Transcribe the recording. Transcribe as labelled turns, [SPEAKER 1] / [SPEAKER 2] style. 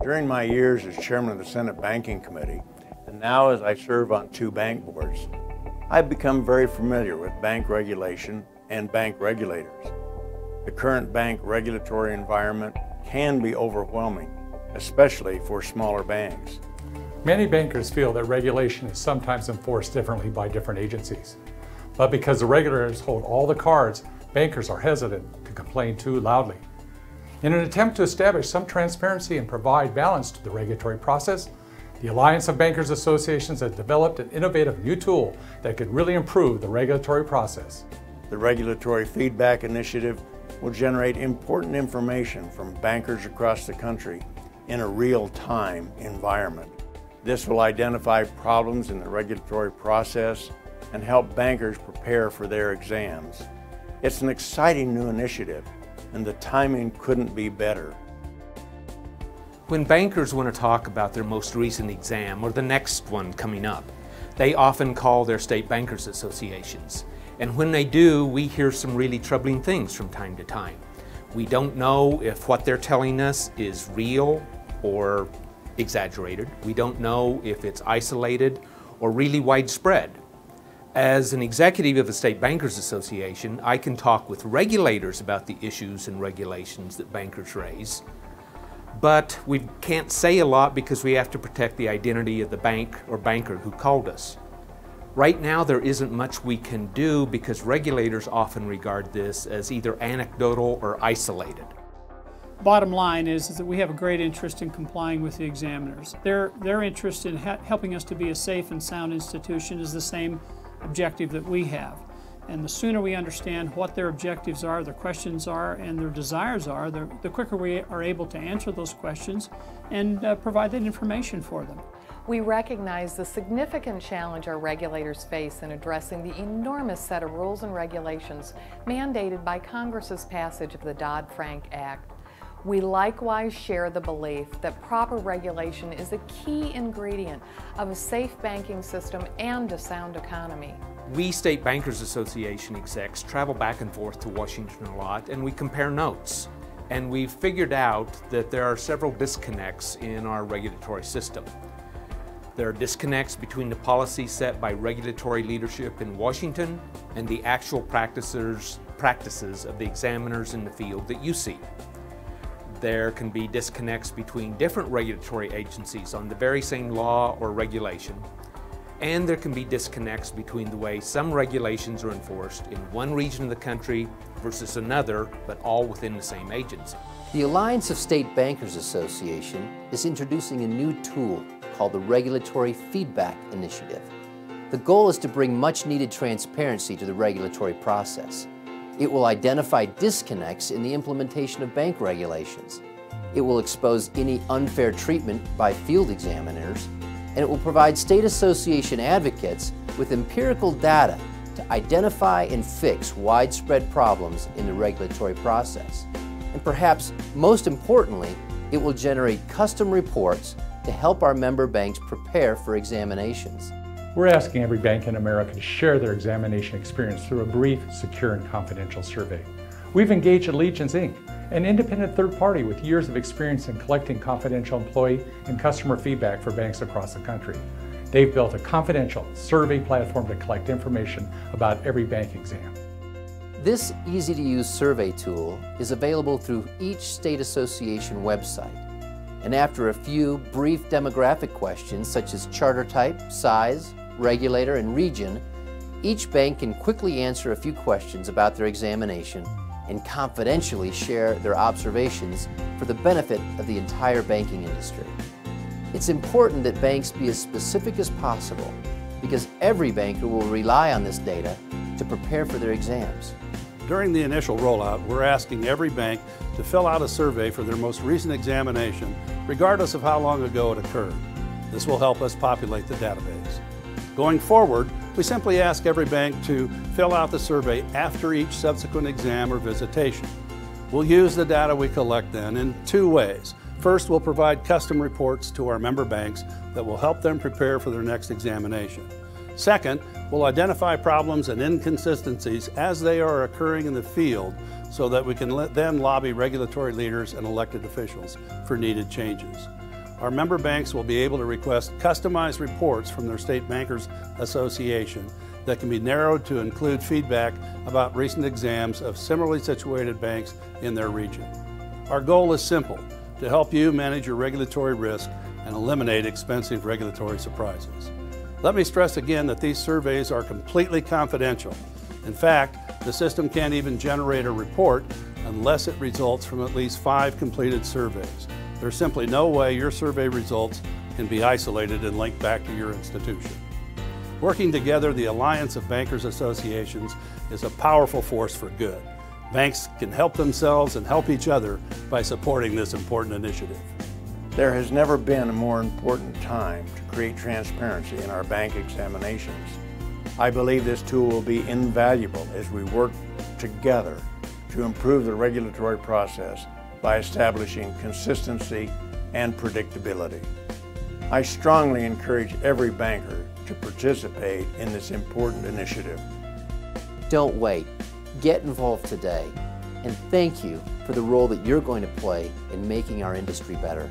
[SPEAKER 1] During my years as chairman of the Senate Banking Committee, and now as I serve on 2 bank boards, I've become very familiar with bank regulation and bank regulators. The current bank regulatory environment can be overwhelming, especially for smaller banks.
[SPEAKER 2] Many bankers feel that regulation is sometimes enforced differently by different agencies. But because the regulators hold all the cards, bankers are hesitant to complain too loudly. In an attempt to establish some transparency and provide balance to the regulatory process, the Alliance of Bankers Associations has developed an innovative new tool that could really improve the regulatory process.
[SPEAKER 1] The Regulatory Feedback Initiative will generate important information from bankers across the country in a real-time environment. This will identify problems in the regulatory process and help bankers prepare for their exams. It's an exciting new initiative, and the timing couldn't be better.
[SPEAKER 3] When bankers want to talk about their most recent exam or the next one coming up, they often call their state bankers associations. And when they do, we hear some really troubling things from time to time. We don't know if what they're telling us is real or exaggerated. We don't know if it's isolated or really widespread. As an executive of the State Bankers Association, I can talk with regulators about the issues and regulations that bankers raise, but we can't say a lot because we have to protect the identity of the bank or banker who called us. Right now, there isn't much we can do because regulators often regard this as either anecdotal or isolated.
[SPEAKER 4] Bottom line is that we have a great interest in complying with the examiners. Their interest in helping us to be a safe and sound institution is the same objective that we have. And the sooner we understand what their objectives are, their questions are, and their desires are, the quicker we are able to answer those questions and provide that information for them.
[SPEAKER 5] We recognize the significant challenge our regulators face in addressing the enormous set of rules and regulations mandated by Congress's passage of the Dodd-Frank Act. We likewise share the belief that proper regulation is a key ingredient of a safe banking system and a sound economy.
[SPEAKER 3] We State Bankers Association execs travel back and forth to Washington a lot, and we compare notes. And we've figured out that there are several disconnects in our regulatory system. There are disconnects between the policy set by regulatory leadership in Washington and the actual practices of the examiners in the field that you see. There can be disconnects between different regulatory agencies on the very same law or regulation, and there can be disconnects between the way some regulations are enforced in one region of the country versus another, but all within the same agency.
[SPEAKER 6] The Alliance of State Bankers Association is introducing a new tool called the Regulatory Feedback Initiative. The goal is to bring much-needed transparency to the regulatory process. It will identify disconnects in the implementation of bank regulations. It will expose any unfair treatment by field examiners, and it will provide state association advocates with empirical data to identify and fix widespread problems in the regulatory process. And perhaps most importantly, it will generate custom reports to help our member banks prepare for examinations.
[SPEAKER 2] We're asking every bank in America to share their examination experience through a brief, secure, and confidential survey. We've engaged Allegiance Inc., an independent third party with years of experience in collecting confidential employee and customer feedback for banks across the country. They've built a confidential survey platform to collect information about every bank exam.
[SPEAKER 6] This easy-to-use survey tool is available through each state association website. And after a few brief demographic questions such as charter type, size, regulator, and region, each bank can quickly answer a few questions about their examination and confidentially share their observations for the benefit of the entire banking industry. It's important that banks be as specific as possible because every banker will rely on this data to prepare for their exams.
[SPEAKER 7] During the initial rollout, we're asking every bank to fill out a survey for their most recent examination, regardless of how long ago it occurred. This will help us populate the database. Going forward, we simply ask every bank to fill out the survey after each subsequent exam or visitation. We'll use the data we collect then in 2 ways. First, we'll provide custom reports to our member banks that will help them prepare for their next examination. Second, we'll identify problems and inconsistencies as they are occurring in the field so that we can then lobby regulatory leaders and elected officials for needed changes. our member banks will be able to request customized reports from their State Bankers Association that can be narrowed to include feedback about recent exams of similarly situated banks in their region. Our goal is simple: to help you manage your regulatory risk and eliminate expensive regulatory surprises. Let me stress again that these surveys are completely confidential. In fact, the system can't even generate a report unless it results from at least 5 completed surveys. There's simply no way your survey results can be isolated and linked back to your institution. Working together, the Alliance of Bankers Associations is a powerful force for good. Banks can help themselves and help each other by supporting this important initiative.
[SPEAKER 1] There has never been a more important time to create transparency in our bank examinations. I believe this tool will be invaluable as we work together to improve the regulatory process by establishing consistency and predictability. I strongly encourage every banker to participate in this important initiative.
[SPEAKER 6] Don't wait. Get involved today. And thank you for the role that you're going to play in making our industry better.